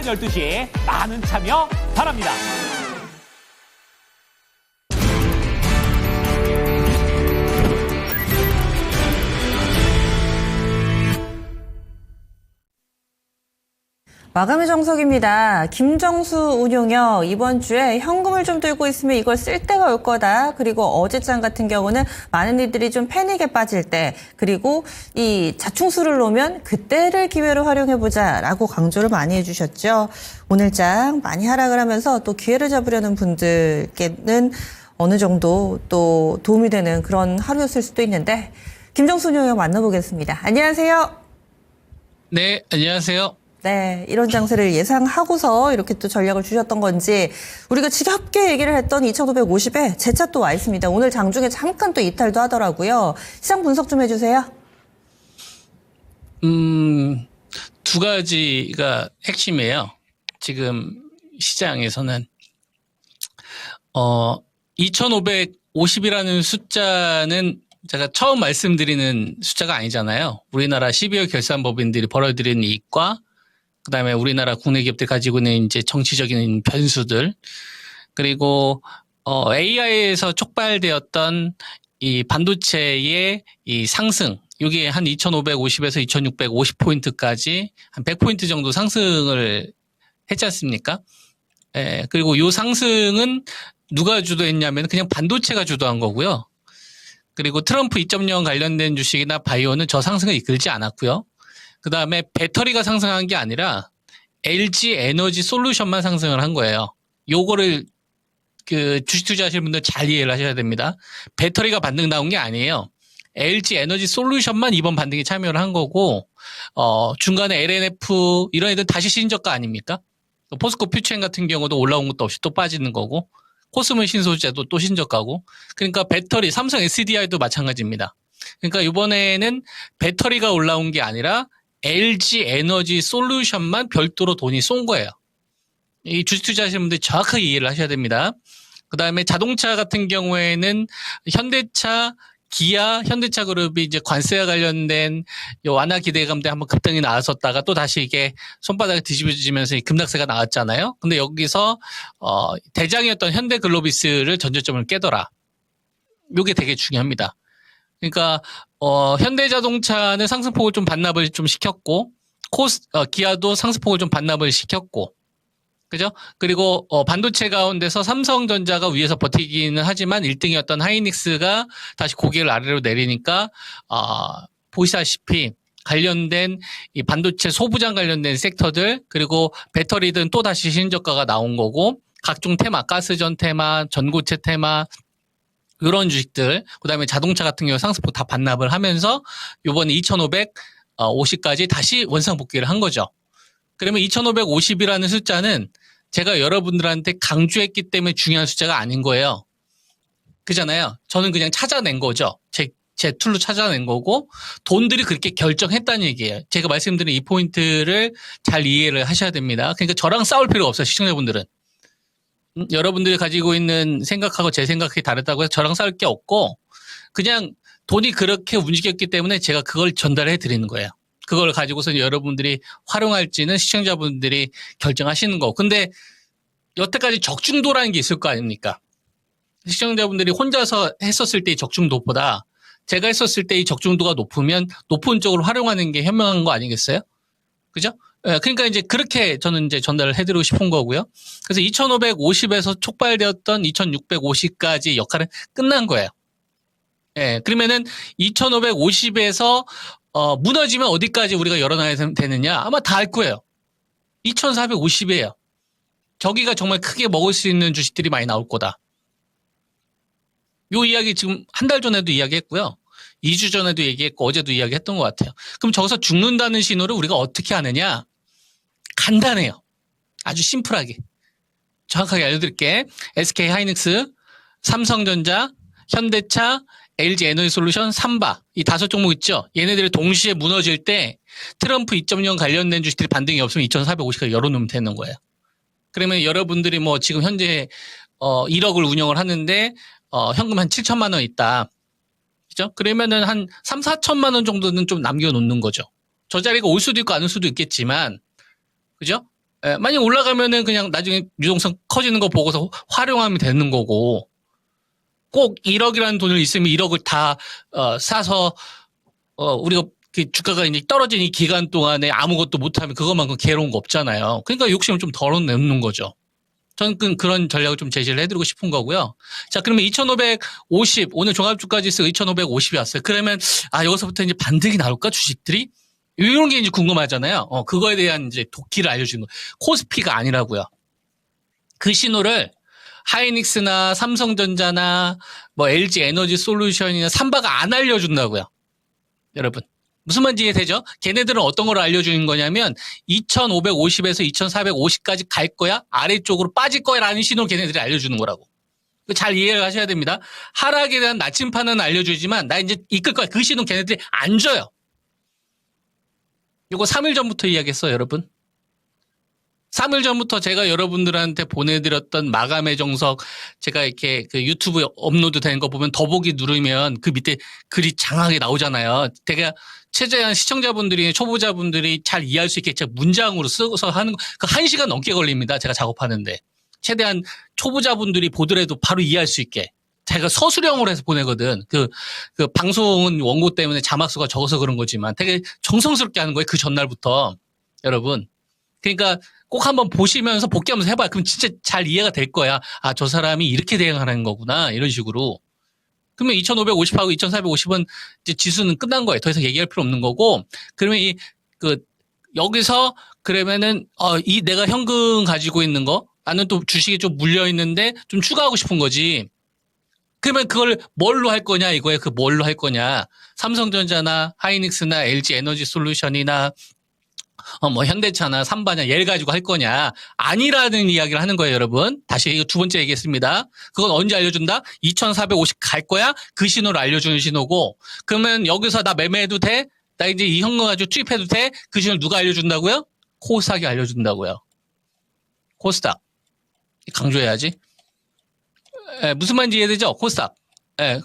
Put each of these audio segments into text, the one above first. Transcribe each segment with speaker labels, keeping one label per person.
Speaker 1: 오전 12시 많은 참여 바랍니다.
Speaker 2: 마감의 정석입니다. 김정수 운용요. 이번 주에 현금을 좀 들고 있으면 이걸 쓸 때가 올 거다. 그리고 어제장 같은 경우는 많은 이들이 좀 패닉에 빠질 때, 그리고 이 자충수를 놓으면 그때를 기회로 활용해보자라고 강조를 많이 해주셨죠. 오늘장 많이 하락을 하면서 또 기회를 잡으려는 분들께는 어느 정도 또 도움이 되는 그런 하루였을 수도 있는데, 김정수 운용요 만나보겠습니다. 안녕하세요.
Speaker 3: 네, 안녕하세요.
Speaker 2: 네, 이런 장세를 예상하고서 이렇게 또 전략을 주셨던 건지, 우리가 지겹게 얘기를 했던 2550에 재차 또 와 있습니다. 오늘 장중에 잠깐 또 이탈도 하더라고요. 시장 분석 좀 해주세요.
Speaker 3: 두 가지가 핵심이에요. 지금 시장에서는 2550이라는 숫자는 제가 처음 말씀드리는 숫자가 아니잖아요. 우리나라 12월 결산법인들이 벌어들이는 이익과 그다음에 우리나라 국내 기업들이 가지고 있는 이제 정치적인 변수들, 그리고 AI에서 촉발되었던 이 반도체의 이 상승, 이게 한 2550에서 2650포인트까지 한 100포인트 정도 상승을 했지 않습니까? 예, 그리고 이 상승은 누가 주도했냐면 그냥 반도체가 주도한 거고요. 그리고 트럼프 2.0 관련된 주식이나 바이오는 저 상승을 이끌지 않았고요. 그 다음에 배터리가 상승한 게 아니라 LG 에너지 솔루션만 상승을 한 거예요. 요거를 주식 투자하시는 분들 잘 이해를 하셔야 됩니다. 배터리가 반등 나온 게 아니에요. LG 에너지 솔루션만 이번 반등에 참여를 한 거고, 중간에 LNF 이런 애들 다시 신저가 아닙니까? 포스코 퓨처엔 같은 경우도 올라온 것도 없이 또 빠지는 거고, 코스모 신소재도 또 신저가고, 그러니까 배터리, 삼성 SDI도 마찬가지입니다. 그러니까 이번에는 배터리가 올라온 게 아니라 LG 에너지 솔루션만 별도로 돈이 쏜 거예요. 이 주식 투자하시는 분들이 정확하게 이해를 하셔야 됩니다. 그 다음에 자동차 같은 경우에는 현대차, 기아, 현대차 그룹이 이제 관세와 관련된 요 완화 기대감 때 한번 급등이 나왔었다가 또 다시 이게 손바닥에 뒤집어지면서 급락세가 나왔잖아요. 근데 여기서 대장이었던 현대글로비스를 전저점을 깨더라. 요게 되게 중요합니다. 그러니까 현대자동차는 상승폭을 좀 반납을 좀 시켰고, 기아도 상승폭을 좀 반납을 시켰고, 그죠? 그리고 반도체 가운데서 삼성전자가 위에서 버티기는 하지만 1등이었던 하이닉스가 다시 고개를 아래로 내리니까 보시다시피 관련된 이 반도체 소부장 관련된 섹터들, 그리고 배터리든 또 다시 신저가가 나온 거고, 각종 테마, 가스전 테마, 전고체 테마, 이런 주식들, 그 다음에 자동차 같은 경우 상승폭 다 반납을 하면서 요번에 2550까지 다시 원상 복귀를 한 거죠. 그러면 2550이라는 숫자는 제가 여러분들한테 강조했기 때문에 중요한 숫자가 아닌 거예요. 그잖아요. 저는 그냥 찾아낸 거죠. 제 툴로 찾아낸 거고, 돈들이 그렇게 결정했다는 얘기예요. 제가 말씀드린 이 포인트를 잘 이해를 하셔야 됩니다. 그러니까 저랑 싸울 필요가 없어요, 시청자분들은. 여러분들이 가지고 있는 생각하고 제 생각이 다르다고 해서 저랑 싸울 게 없고, 그냥 돈이 그렇게 움직였기 때문에 제가 그걸 전달해 드리는 거예요. 그걸 가지고서 여러분들이 활용할지는 시청자분들이 결정하시는 거고. 근데 여태까지 적중도라는 게 있을 거 아닙니까? 시청자분들이 혼자서 했었을 때의 적중도보다 제가 했었을 때의 적중도가 높으면 높은 쪽으로 활용하는 게 현명한 거 아니겠어요? 그죠? 그러니까 이제 그렇게 저는 이제 전달을 해드리고 싶은 거고요. 그래서 2550에서 촉발되었던 2650까지 역할은 끝난 거예요. 예, 그러면은 2550에서 무너지면 어디까지 우리가 열어놔야 되느냐? 아마 다 알 거예요. 2450이에요. 저기가 정말 크게 먹을 수 있는 주식들이 많이 나올 거다. 요 이야기 지금 한 달 전에도 이야기했고요. 2주 전에도 얘기했고 어제도 이야기했던 것 같아요. 그럼 저기서 죽는다는 신호를 우리가 어떻게 하느냐? 간단해요. 아주 심플하게. 정확하게 알려드릴게. SK 하이닉스, 삼성전자, 현대차, LG 에너지 솔루션, 삼바. 이 5종목 있죠? 얘네들이 동시에 무너질 때 트럼프 2.0 관련된 주식들이 반등이 없으면 2450까지 열어놓으면 되는 거예요. 그러면 여러분들이 뭐 지금 현재 1억을 운영을 하는데 현금 한 7천만 원 있다. 그죠? 그러면은 한 3, 4천만 원 정도는 좀 남겨놓는 거죠. 저 자리가 올 수도 있고 안 올 수도 있겠지만, 그죠? 만약 올라가면은 그냥 나중에 유동성 커지는 거 보고서 활용하면 되는 거고, 꼭 1억이라는 돈을 있으면 1억을 다 사서 우리가 그 주가가 이제 떨어진 이 기간 동안에 아무것도 못하면 그것만큼 괴로운 거 없잖아요. 그러니까 욕심을 좀 덜어내는 거죠. 저는 그런 전략을 좀 제시를 해드리고 싶은 거고요. 자, 그러면 2550, 오늘 종합주가지수 2550이 왔어요. 그러면, 여기서부터 이제 반등이 나올까, 주식들이? 이런 게 이제 궁금하잖아요. 그거에 대한 이제 도끼를 알려주는 거. 코스피가 아니라고요. 그 신호를 하이닉스나 삼성전자나 뭐 LG 에너지 솔루션이나 삼바가 안 알려준다고요. 여러분. 무슨 말인지 이해되죠? 걔네들은 어떤 걸 알려주는 거냐면 2550에서 2450까지 갈 거야? 아래쪽으로 빠질 거야? 라는 신호를 걔네들이 알려주는 거라고. 잘 이해를 하셔야 됩니다. 하락에 대한 나침판은 알려주지만 나 이제 이끌 거야. 그 신호는 걔네들이 안 줘요. 이거 3일 전부터 이야기했어요, 여러분. 3일 전부터 제가 여러분들한테 보내드렸던 마감의 정석, 제가 이렇게 그 유튜브 업로드 된 거 보면 더보기 누르면 그 밑에 글이 장하게 나오잖아요. 제가 최대한 시청자분들이, 초보자분들이 잘 이해할 수 있게 제가 문장으로 써서 하는 거, 그 1시간 넘게 걸립니다. 제가 작업하는데. 최대한 초보자분들이 보더라도 바로 이해할 수 있게. 제가 서술형으로 해서 보내거든. 그 방송은 원고 때문에 자막수가 적어서 그런 거지만 되게 정성스럽게 하는 거예요. 그 전날부터. 여러분. 그러니까 꼭 한번 보시면서 복귀하면서 해봐요. 그럼 진짜 잘 이해가 될 거야. 저 사람이 이렇게 대응하는 거구나. 이런 식으로. 그러면 2550하고 2450은 이제 지수는 끝난 거예요. 더 이상 얘기할 필요 없는 거고. 그러면 여기서 그러면은, 내가 현금 가지고 있는 거, 나는 또 주식이 좀 물려 있는데 좀 추가하고 싶은 거지. 그러면 그걸 뭘로 할 거냐 이거예요. 그 뭘로 할 거냐. 삼성전자나 하이닉스나 LG 에너지 솔루션이나 뭐 현대차나 삼바냐 얘를 가지고 할 거냐. 아니라는 이야기를 하는 거예요, 여러분. 다시 이거 두 번째 얘기했습니다. 그건 언제 알려준다? 2450 갈 거야? 그 신호를 알려주는 신호고. 그러면 여기서 나 매매해도 돼? 나 이제 이 현금 가지고 투입해도 돼? 그 신호를 누가 알려준다고요? 코스닥이 알려준다고요. 코스닥. 강조해야지. 무슨 말인지 이해되죠? 코스닥.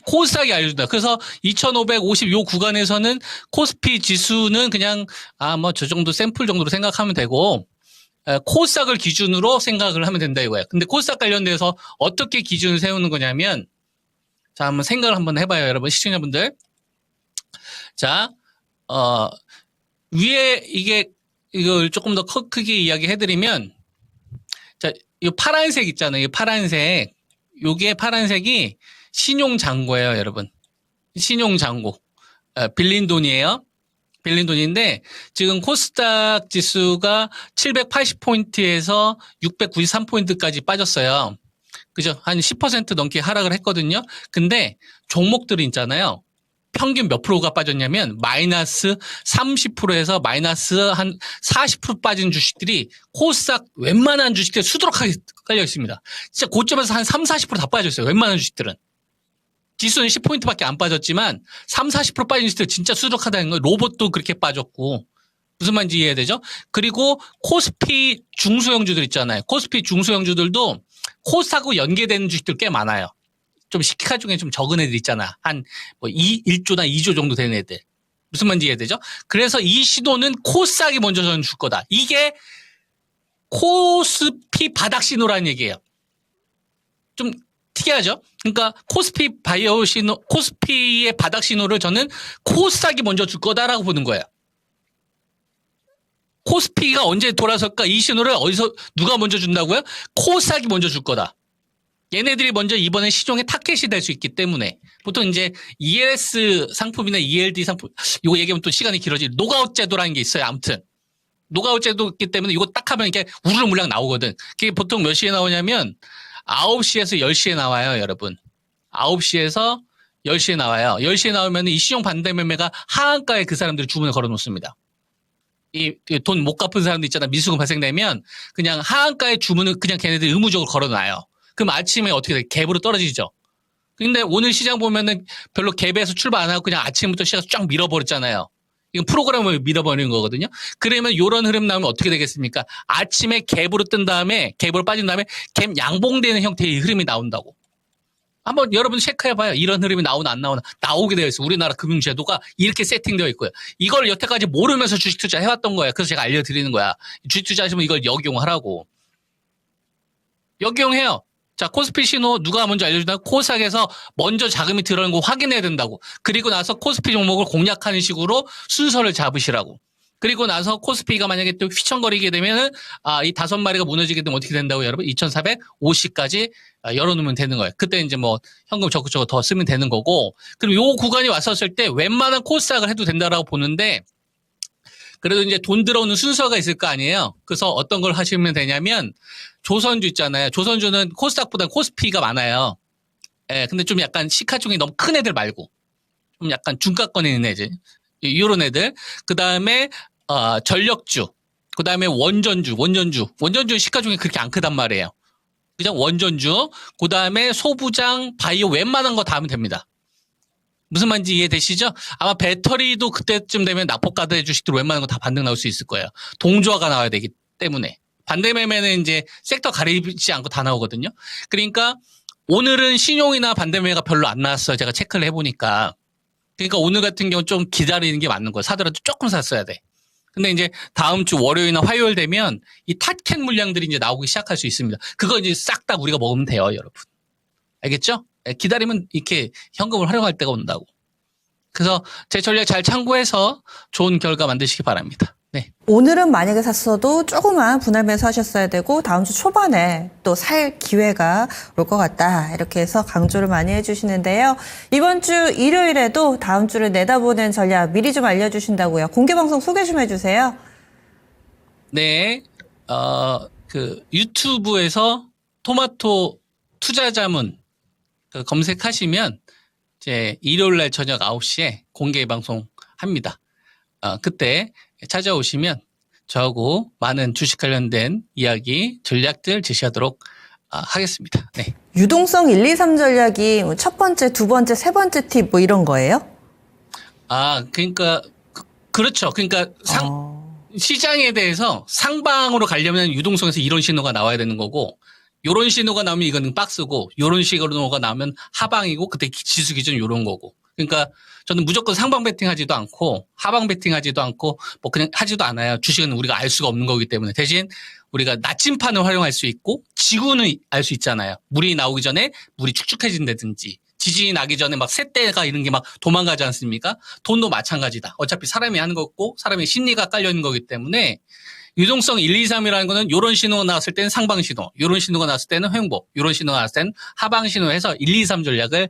Speaker 3: 코스닥이 알려준다. 그래서 2550 요 구간에서는 코스피 지수는 그냥 뭐 저 정도 샘플 정도로 생각하면 되고 코스닥을 기준으로 생각을 하면 된다 이거야. 근데 코스닥 관련돼서 어떻게 기준을 세우는 거냐면 자, 한번 생각을 한번 해봐요, 여러분 시청자분들. 자, 위에 이걸 조금 더 크게 이야기해드리면 자, 이 파란색 있잖아요. 이 파란색. 요게 파란색이 신용잔고예요, 여러분. 신용잔고. 빌린 돈이에요. 빌린 돈인데 지금 코스닥 지수가 780포인트에서 693포인트까지 빠졌어요. 그죠? 한 10% 넘게 하락을 했거든요. 근데 종목들이 있잖아요. 평균 몇 프로가 빠졌냐면 마이너스 30%에서 마이너스 한 40% 빠진 주식들이 코스닥 웬만한 주식들이 수두룩하게 깔려 있습니다. 진짜 고점에서 한 3, 40% 다 빠졌어요. 웬만한 주식들은. 지수는 10포인트밖에 안 빠졌지만 3, 40% 빠진 주식들 진짜 수두룩하다는 거예요. 로봇도 그렇게 빠졌고. 무슨 말인지 이해해야 되죠? 그리고 코스피 중소형주들 있잖아요. 코스피 중소형주들도 코스닥하고 연계되는 주식들 꽤 많아요. 좀 시가 중에 좀 적은 애들 있잖아. 한 뭐 1조나 2조 정도 되는 애들. 무슨 말인지 이해해야 되죠? 그래서 이 신호는 코스닥이 먼저 저는 줄 거다. 이게 코스피 바닥 신호라는 얘기예요. 좀 특이하죠? 그러니까 코스피 바이오 신호, 코스피의 바닥 신호를 저는 코스닥이 먼저 줄 거다라고 보는 거예요. 코스피가 언제 돌아설까? 이 신호를 어디서 누가 먼저 준다고요? 코스닥이 먼저 줄 거다. 얘네들이 먼저 이번에 시종의 타켓이 될 수 있기 때문에 보통 이제 ELS 상품이나 ELD 상품 이거 얘기하면 또 시간이 길어질 노가웃 제도라는 게 있어요. 아무튼 노가웃 제도기 때문에 이거 딱 하면 이렇게 우르르 물량 나오거든. 그게 보통 몇 시에 나오냐면 9시에서 10시에 나와요, 여러분. 9시에서 10시에 나와요. 10시에 나오면 이 시종 반대 매매가 하한가에 그 사람들이 주문을 걸어 놓습니다. 이 돈 못 갚은 사람들 있잖아. 미수금 발생되면 그냥 하한가에 주문을 그냥 걔네들이 의무적으로 걸어 놔요. 그럼 아침에 어떻게 돼? 갭으로 떨어지죠. 근데 오늘 시장 보면은 별로 갭에서 출발 안 하고 그냥 아침부터 시장 쫙 밀어버렸잖아요. 이건 프로그램을 밀어버리는 거거든요. 그러면 이런 흐름 나오면 어떻게 되겠습니까? 아침에 갭으로 뜬 다음에 갭으로 빠진 다음에 갭 양봉되는 형태의 흐름이 나온다고. 한번 여러분 체크해봐요. 이런 흐름이 나오나 안 나오나. 나오게 되어 있어요. 우리나라 금융제도가 이렇게 세팅되어 있고요. 이걸 여태까지 모르면서 주식 투자 해왔던 거예요. 그래서 제가 알려드리는 거야. 주식 투자하시면 이걸 역용하라고. 역용해요. 자, 코스피 신호 누가 먼저 알려준다? 코스닥에서 먼저 자금이 들어오는 거 확인해야 된다고. 그리고 나서 코스피 종목을 공략하는 식으로 순서를 잡으시라고. 그리고 나서 코스피가 만약에 또 휘청거리게 되면은, 이 5마리가 무너지게 되면 어떻게 된다고 여러분? 2450까지 열어놓으면 되는 거예요. 그때 이제 뭐 현금 저것저것 더 쓰면 되는 거고. 그리고 요 구간이 왔었을 때 웬만한 코스닥을 해도 된다라고 보는데, 그래도 이제 돈 들어오는 순서가 있을 거 아니에요. 그래서 어떤 걸 하시면 되냐면 조선주 있잖아요. 조선주는 코스닥보다 코스피가 많아요. 예, 근데 좀 약간 시가총이 너무 큰 애들 말고 좀 약간 중가권에 있는 애들, 이런 애들. 그 다음에 전력주, 그 다음에 원전주 시가총이 그렇게 안 크단 말이에요. 그냥 원전주, 그 다음에 소부장, 바이오 웬만한 거 다 하면 됩니다. 무슨 말인지 이해되시죠? 아마 배터리도 그때쯤 되면 납폭가드 주식들 웬만한 거 다 반등 나올 수 있을 거예요. 동조화가 나와야 되기 때문에. 반대 매매는 이제 섹터 가리지 않고 다 나오거든요. 그러니까 오늘은 신용이나 반대 매매가 별로 안 나왔어요. 제가 체크를 해보니까. 그러니까 오늘 같은 경우 좀 기다리는 게 맞는 거예요. 사더라도 조금 샀어야 돼. 근데 이제 다음 주 월요일이나 화요일 되면 이 탓캔 물량들이 이제 나오기 시작할 수 있습니다. 그거 이제 싹 다 우리가 먹으면 돼요, 여러분. 알겠죠? 기다리면 이렇게 현금을 활용할 때가 온다고. 그래서 제 전략 잘 참고해서 좋은 결과 만드시기 바랍니다. 네.
Speaker 2: 오늘은 만약에 샀어도 조그만 분할 매수하셨어야 되고 다음 주 초반에 또 살 기회가 올 것 같다. 이렇게 해서 강조를 많이 해주시는데요. 이번 주 일요일에도 다음 주를 내다보는 전략 미리 좀 알려주신다고요. 공개 방송 소개 좀 해주세요.
Speaker 3: 네. 유튜브에서 토마토 투자자문 검색하시면 이제 일요일 날 저녁 9시에 공개 방송 합니다. 그때 찾아오시면 저하고 많은 주식 관련된 이야기, 전략들 제시하도록 하겠습니다. 네.
Speaker 2: 유동성 1, 2, 3 전략이 첫 번째, 두 번째, 세 번째 팁 뭐 이런 거예요?
Speaker 3: 그러니까 그렇죠. 그러니까 시장에 대해서 상방으로 가려면 유동성에서 이런 신호가 나와야 되는 거고, 요런 신호가 나오면 이거는 박스고, 요런 신호가 나오면 하방이고, 그때 지수 기준 요런 거고. 그러니까 저는 무조건 상방 베팅 하지도 않고, 하방 베팅 하지도 않고, 뭐 그냥 하지도 않아요. 주식은 우리가 알 수가 없는 거기 때문에. 대신 우리가 나침판을 활용할 수 있고, 지구는 알 수 있잖아요. 물이 나오기 전에 물이 축축해진다든지, 지진이 나기 전에 막 새떼가 이런 게 막 도망가지 않습니까? 돈도 마찬가지다. 어차피 사람이 하는 거고, 사람의 심리가 깔려 있는 거기 때문에, 유동성 1, 2, 3이라는 거는 요런 신호가 나왔을 때는 상방 신호, 요런 신호가 나왔을 때는 횡보, 요런 신호가 나왔을 때는 하방 신호 해서 1, 2, 3 전략을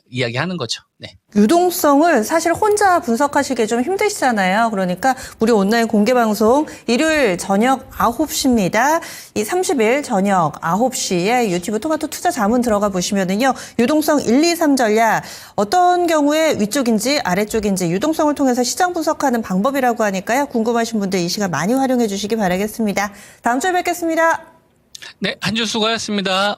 Speaker 3: 이야기하는 거죠. 네.
Speaker 2: 유동성을 사실 혼자 분석하시기 좀 힘드시잖아요. 그러니까 우리 온라인 공개 방송 일요일 저녁 9시입니다. 이 30일 저녁 9시에 유튜브 토마토 투자 자문 들어가 보시면은요. 유동성 1, 2, 3 전략 어떤 경우에 위쪽인지 아래쪽인지 유동성을 통해서 시장 분석하는 방법이라고 하니까요. 궁금하신 분들 이 시간 많이 활용해 주시기 바라겠습니다. 다음 주에 뵙겠습니다.
Speaker 3: 네, 한 주 수고하셨습니다.